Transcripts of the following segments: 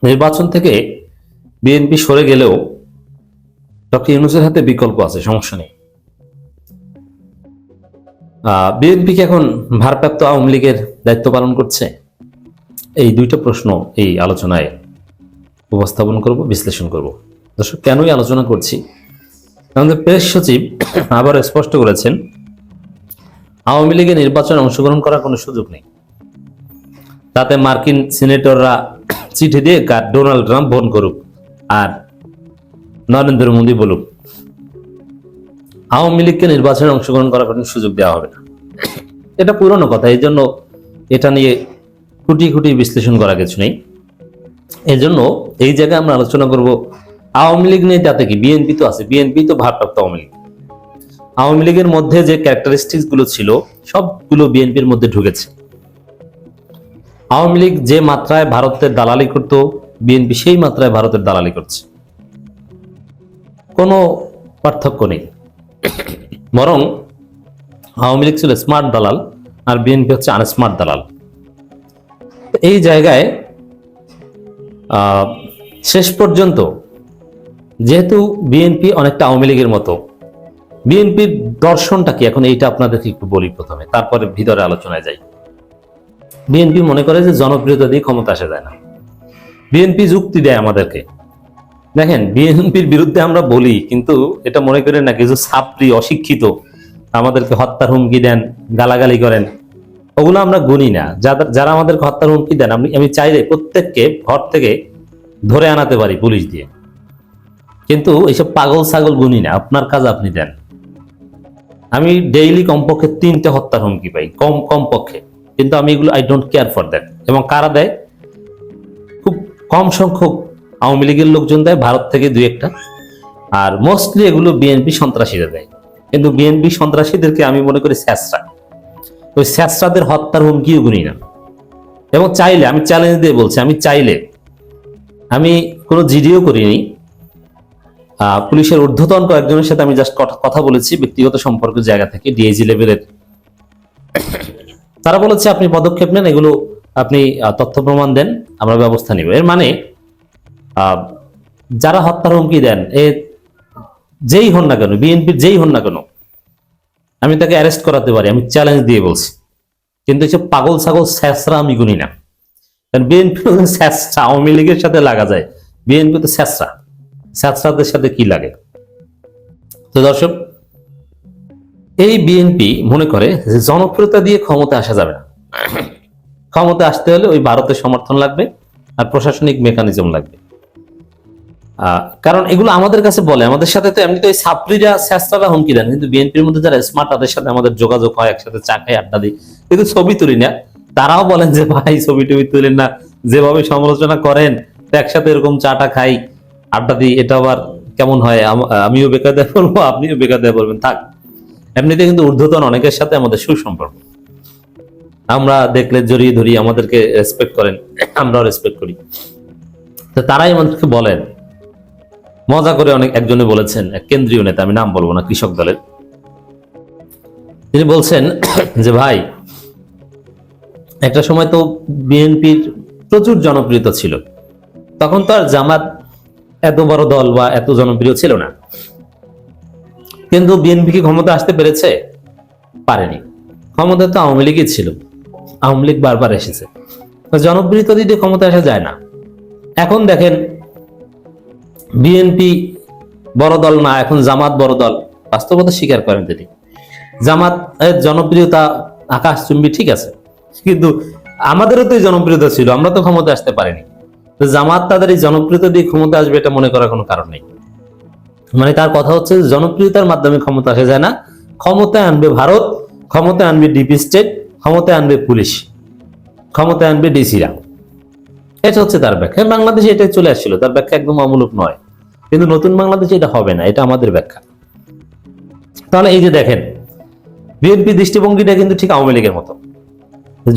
নির্বাচন থেকে বিএনপি সরে গেলেও ডক্টর ইউনূসের হাতে বিকল্প আছে, সমস্যা নেই। বিএনপি কি এখন ভারপ্রাপ্ত আওয়ামী লীগের দায়িত্ব পালন করছে? এই দুইটা প্রশ্ন এই আলোচনায় উপস্থাপন করব, বিশ্লেষণ করব। দর্শক, কেনই আলোচনা করছি, আমাদের প্রেস সচিব আবার স্পষ্ট করেছেন আওয়ামী লীগের নির্বাচনে অংশগ্রহণ করার কোনো সুযোগ নেই। তাতে মার্কিন সিনেটররা চিঠি দিয়ে ডোনাল্ড ট্রাম্প ফোন করুক আর নরেন্দ্র মোদী বলুক, আওয়ামী লীগকে নির্বাচনে অংশগ্রহণ করার কোনো সুযোগ দেওয়া হবে না। এটা পুরনো কথা, এই জন্য এটা নিয়ে খুঁটি খুঁটি বিশ্লেষণ করা কিছু নেই। এই জন্য এই জায়গায় আমরা আলোচনা করব আওয়ামী লীগ নিয়ে। তাতে কি বিএনপি তো আছে, বিএনপি তো ভারপ্রাপ্ত আওয়ামী লীগ। আওয়ামী লীগের মধ্যে যে ক্যারেক্টারিস্টিক্স গুলো ছিল সবগুলো বিএনপির মধ্যে ঢুকেছে। আওয়ামী লীগ যে মাত্রায় ভারতের দালালি করত, বিএনপি সেই মাত্রায় ভারতের দালালি করছে, কোনো পার্থক্য নেই। বরং আওয়ামী লীগ ছিল স্মার্ট দালাল আর বিএনপি হচ্ছে আনস্মার্ট দালাল। এই জায়গায় শেষ পর্যন্ত যেহেতু বিএনপি অনেকটা আওয়ামী লীগের মতো, বিএনপির দর্শনটা কি এখন এইটা আপনাদেরকে একটু বলি প্রথমে, তারপরে ভিতরে আলোচনায় যাই। বিএনপি মনে করে যে জনপ্রিয়তা দিয়ে ক্ষমতা আসা যায় না। বিএনপি যুক্তি দেয় আমাদেরকে, দেখেন বিএনপির বিরুদ্ধে আমরা বলি, কিন্তু এটা মনে করেন না কিছু ছাত্রী অশিক্ষিত আমাদেরকে হত্যার হুমকি দেন, গালাগালি করেন, ওগুলো আমরা গুনি না। যারা আমাদেরকে হত্যার হুমকি দেন আমি চাইলে প্রত্যেককে ঘর থেকে ধরে আনাতে পারি পুলিশ দিয়ে, কিন্তু এইসব পাগল ছাগল গুনি না। আপনার কাজ আপনি দেন। আমি ডেইলি কমপক্ষে 3টে হত্যার হুমকি পাই, কমপক্ষে, কিন্তু আমি এগুলো I don't care for that. এবং কারা দেয়? খুব কম সংখ্যক আওয়ামী লীগের লোকজন দেয়, ভারত থেকে 2-1টা, আর মোস্টলি এগুলো বিএনপি সন্ত্রাসীরা দেয়। কিন্তু বিএনপি সন্ত্রাসীদেরকে আমি মনে করি স্যাঁচরা, ওই স্যাঁচরাদের হত্যার হুমকিও গুনি না। এবং চাইলে, আমি চ্যালেঞ্জ দিয়ে বলছি, আমি চাইলে, আমি কোনো জিডিও করিনি, পুলিশের ঊর্ধ্বতন কয়েকজনের সাথে আমি জাস্ট কথা বলেছি ব্যক্তিগত সম্পর্কের জায়গা থেকে, ডিআইজি লেভেলের। তারা বলেছে আপনি পদক্ষেপ নেন, এগুলো আপনি তথ্য প্রমাণ দেন, আমরা ব্যবস্থা নিব। এর মানে যারা হত্যার হুমকি দেন, যেই হন না কেন, বিএনপির যেই হন না কেন, আমি তাকে অ্যারেস্ট করাতে পারি, আমি চ্যালেঞ্জ দিয়ে বলছি। কিন্তু এসব পাগল ছাগল স্যাঁচরা আমি গুনি না। কারণ বিএনপি স্যাঁচরা আওয়ামী লীগের সাথে লাগা যায়, বিএনপি তো স্যাঁচরা, স্যাঁচরাদের সাথে কি লাগে? তো দর্শক, এই বিএনপি মনে করে যে জনপ্রিয়তা দিয়ে ক্ষমতা আসা যাবে না। ক্ষমতা আসতে হলে ওই ভারতের সমর্থন লাগবে আর প্রশাসনিক মেকানিজম লাগবে। কারণ এগুলো আমাদের কাছে বলে, আমাদের সাথে তো এমনিতে ওই ছাত্রীরা স্যাঁচরারা হুমকি দেন, কিন্তু বিএনপির মধ্যে যারা স্মার্ট তাদের সাথে আমাদের যোগাযোগ হয়, একসাথে চা খাই, আড্ডা দিই, কিন্তু ছবি তুলি না। তারাও বলেন যে ভাই ছবি টবি তুলেন না, যেভাবে সমালোচনা করেন একসাথে এরকম চাটা খাই, আড্ডা দিই, এটা আবার কেমন হয়? আমিও বেকায়দায় বলবো, আপনিও বেকায়দায় বলবেন, থাক। এমনিতে কিন্তু ঊর্ধ্বতন অনেকের সাথে আমাদের সুসম্পর্ক, আমরা দেখলে জড়িয়ে ধরি, আমাদেরকে রেসপেক্ট করেন, আমরাও রেসপেক্ট করি। তো তারাই আমাদেরকে বলেন, মজা করে একজনে বলেছেন, এক কেন্দ্রীয় নেতা, আমি নাম বলবো না, কৃষক দলের, তিনি বলছেন যে ভাই একটা সময় তো বিএনপির প্রচুর জনপ্রিয়তা ছিল, তখন তো আর জামাত এত বড় দল বা এত জনপ্রিয় ছিল না, কিন্তু বিএনপি কি ক্ষমতা আসতে পেরেছে? পারেনি। ক্ষমতা তো আওয়ামী লীগই ছিল, আওয়ামী লীগ বারবার এসেছে। জনপ্রিয়তা দিয়ে ক্ষমতা আসা যায় না। এখন দেখেন বিএনপি বড় দল না, এখন জামাত বড় দল, বাস্তবতা স্বীকার করেন তিনি। জামাত জনপ্রিয়তা আকাশচুম্বী, ঠিক আছে, কিন্তু আমাদেরও তো জনপ্রিয়তা ছিল, আমরা তো ক্ষমতা আসতে পারিনি। জামাত তাদের এই জনপ্রিয়তা দিয়ে ক্ষমতা আসবে এটা মনে করার কোনো কারণ নেই। মানে তার কথা হচ্ছে জনপ্রিয়তার মাধ্যমে ক্ষমতা আসা যায় না, ক্ষমতায় আনবে ভারত, ক্ষমতায় আনবে ডিপি স্টেট, ক্ষমতায় আনবে পুলিশ, ক্ষমতায় আনবে ডিসিরা। এটা হচ্ছে তার ব্যাখ্যা। বাংলাদেশে এটাই চলে আসছিল, তার ব্যাখ্যা একদম অমূলক নয়, কিন্তু নতুন বাংলাদেশে এটা হবে না, এটা আমাদের ব্যাখ্যা। তাহলে এই যে দেখেন, বিএনপি দৃষ্টিভঙ্গিটা কিন্তু ঠিক আওয়ামী লীগের মতো,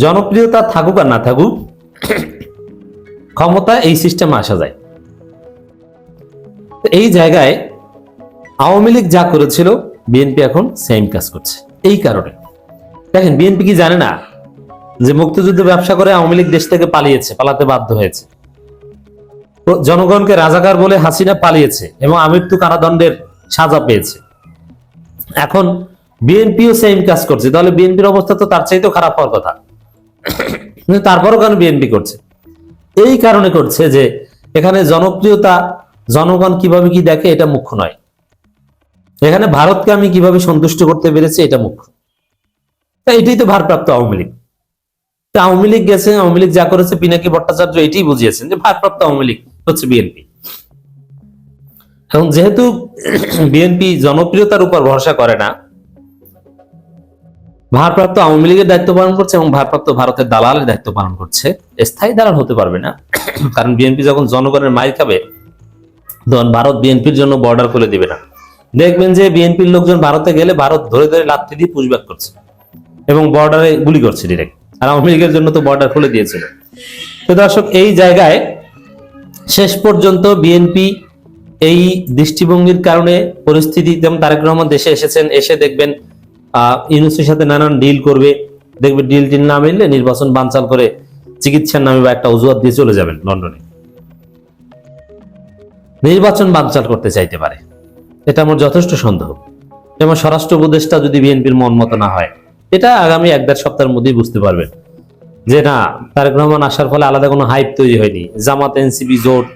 জনপ্রিয়তা থাকুক আর না থাকুক, ক্ষমতা এই সিস্টেমে আসা যায়। এই জায়গায় আওয়ামী লীগ যা করেছিল বিএনপি এখন সেম কাজ করছে। এই কারণে দেখেন, বিএনপি কি জানে না যে মুক্তিযুদ্ধ ব্যবসা করে আওয়ামী লীগ দেশ থেকে পালাতে বাধ্য হয়েছে? জনগণকে রাজাকার বলে হাসিনা পালিয়েছে এবং আমৃত্যু কারাদণ্ডের সাজা পেয়েছে। এখন বিএনপিও সেম কাজ করছে, তাহলে বিএনপির অবস্থা তো তার চাইতেও খারাপ হওয়ার কথা। কিন্তু তারপরও কেন বিএনপি করছে? এই কারণে করছে যে এখানে জনপ্রিয়তা, জনগণ কিভাবে কি দেখে এটা মুখ্য নয়, এখানে ভারতকে আমি কিভাবে সন্তুষ্ট করতে পেরেছি এটা মুখ্য। এটাই তো ভারপ্রাপ্ত আওয়ামী লীগ। আওয়ামী লীগ গেছে, আওয়ামী লীগ যা করেছে পিনাকি ভট্টাচার্য এটাই বুঝিয়েছেন যে ভারপ্রাপ্ত আওয়ামী লীগ হচ্ছে বিএনপি। এবং যেহেতু বিএনপি জনপ্রিয়তার উপর ভরসা করে না, ভারপ্রাপ্ত আওয়ামী লীগের দায়িত্ব পালন করছে এবং ভারপ্রাপ্ত ভারতের দালালের দায়িত্ব পালন করছে, স্থায়ী দালাল হতে পারবে না। কারণ বিএনপি যখন জনগণের মাইর খাবে তখন ভারত বিএনপির জন্য বর্ডার খুলে দিবে না। দেখবেন যে বিএনপির লোকজন ভারতে গেলে ভারত ধরে ধরে লাথি দিয়ে পুশব্যাক করছে এবং বর্ডারে গুলি করছে ডিরেক্ট। আর আওয়ামী লীগের জন্য তো বর্ডার খুলে দিয়েছিল। তো দর্শক, এই জায়গায় শেষ পর্যন্ত বিএনপি এই দৃষ্টিভঙ্গির কারণে পরিস্থিতি, যেমন তারেক রহমান দেশে এসেছেন, এসে দেখবেন ইউনূসের সাথে নানান ডিল করবে, দেখবে ডিল টিল না মিললে নির্বাচন বানচাল করে চিকিৎসার নামে বা একটা অজুহাত দিয়ে চলে যাবেন লন্ডনে। নির্বাচন বানচাল করতে চাইতে পারে, এটা আমার যথেষ্ট সন্দেহ। যেমন স্বরাষ্ট্র উপদেষ্টা যদি বিএনপির মন মতো না হয়, এটা আগামী 1-1.5 সপ্তাহের মধ্যেই বুঝতে পারবেন যে না, তারেক রহমান আসার ফলে আলাদা কোনো হাইপ তৈরি হয়নি। জামাত এনসিপি জোট,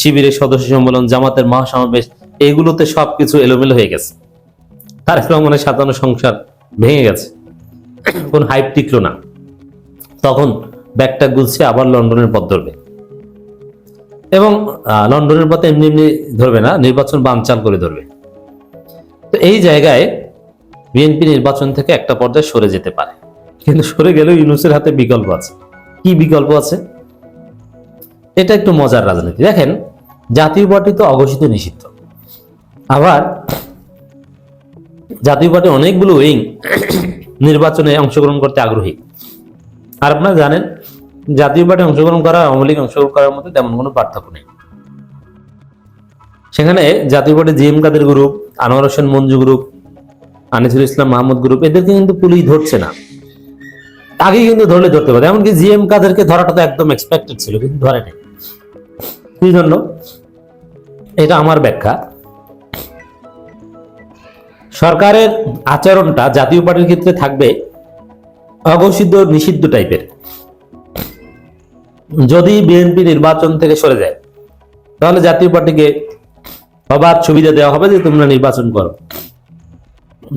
শিবিরের সদস্য সম্মেলন, জামাতের মহাসমাবেশ, এগুলোতে সবকিছু এলোমেলো হয়ে গেছে। তারেক রহমানের সাজানো সংসার ভেঙে গেছে, কোন হাইপ টিকলো না। তখন ব্যাগটা গুলছে আবার লন্ডনের পথ ধরবে এবং লন্ডনের পথে এমনি এমনি ধরবে না, নির্বাচন বানচাল করে ধরবে। তো এই জায়গায় বিএনপি নির্বাচন থেকে একটা পর্যায়ে সরে যেতে পারে, কিন্তু সরে গেলেও ইউনূসের হাতে বিকল্প আছে। কি বিকল্প আছে? এটা একটু মজার রাজনীতি। দেখেন, জাতীয় পার্টি তো অঘোষিত নিষিদ্ধ, আবার জাতীয় পার্টি অনেকগুলো উইং নির্বাচনে অংশগ্রহণ করতে আগ্রহী। আর আপনারা জানেন, জাতীয় পার্টি অংশগ্রহণ করা আওয়ামী লীগ অংশগ্রহণ করার মধ্যে তেমন কোনো পার্থক্য নেই। সেখানে জাতীয় পার্টি জিএম কাদের গ্রুপ, আনোয়ার হোসেন মঞ্জু গ্রুপ, আনিসুল ইসলাম মাহমুদ গ্রুপ, এদেরকে কিন্তু পুলিশ ধরছে না। আগে কিন্তু ধরলে ধরতে পারে, এমনকি জিএম কাদেরকে ধরাটা তো একদম এক্সপেক্টেড ছিল, কিন্তু ধরে নাই। কি জন্য? এটা আমার ব্যাখ্যা। সরকারের আচরণটা জাতীয় পার্টির ক্ষেত্রে থাকবে অঘোষিত নিষিদ্ধ টাইপের। যদি বিএনপি নির্বাচন থেকে সরে যায়, তাহলে জাতীয় পার্টিকে সবার সুবিধা দেওয়া হবে যে তোমরা নির্বাচন করো।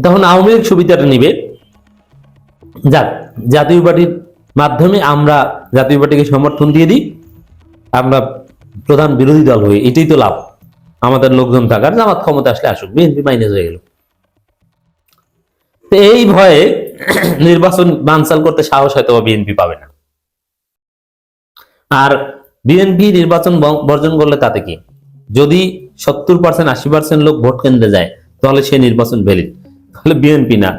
তখন আওয়ামী লীগ সুবিধাটা নিবে, যাক জাতীয় পার্টির মাধ্যমে আমরা জাতীয় পার্টিকে সমর্থন দিয়ে দিই, আমরা প্রধান বিরোধী দল হই, এটাই তো লাভ আমাদের লোকজন থাকার। জামাত ক্ষমতা আসলে আসুক, বিএনপি মাইনাস হয়ে গেল। এই ভয়ে নির্বাচন বানচাল করতে সাহস হয়তো বিএনপি পাবে না। আর বিএনপি নির্বাচন বর্জন করলে তাতে কি? যদি 70% 80% লোক ভোট কেন্দ্রে যায়, তাহলে সে নির্বাচন ভ্যালিড। তাহলে বিএনপি না,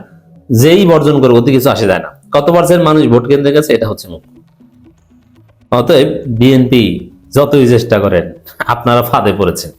যেই বর্জন করে ওতে কিছু আসে যায় না। কত পার্সেন্ট মানুষ ভোট কেন্দ্রে গেছে এটা হচ্ছে মুখ্য। অতএব বিএনপি যতই চেষ্টা করেন, আপনারা ফাঁদে পড়েছেন।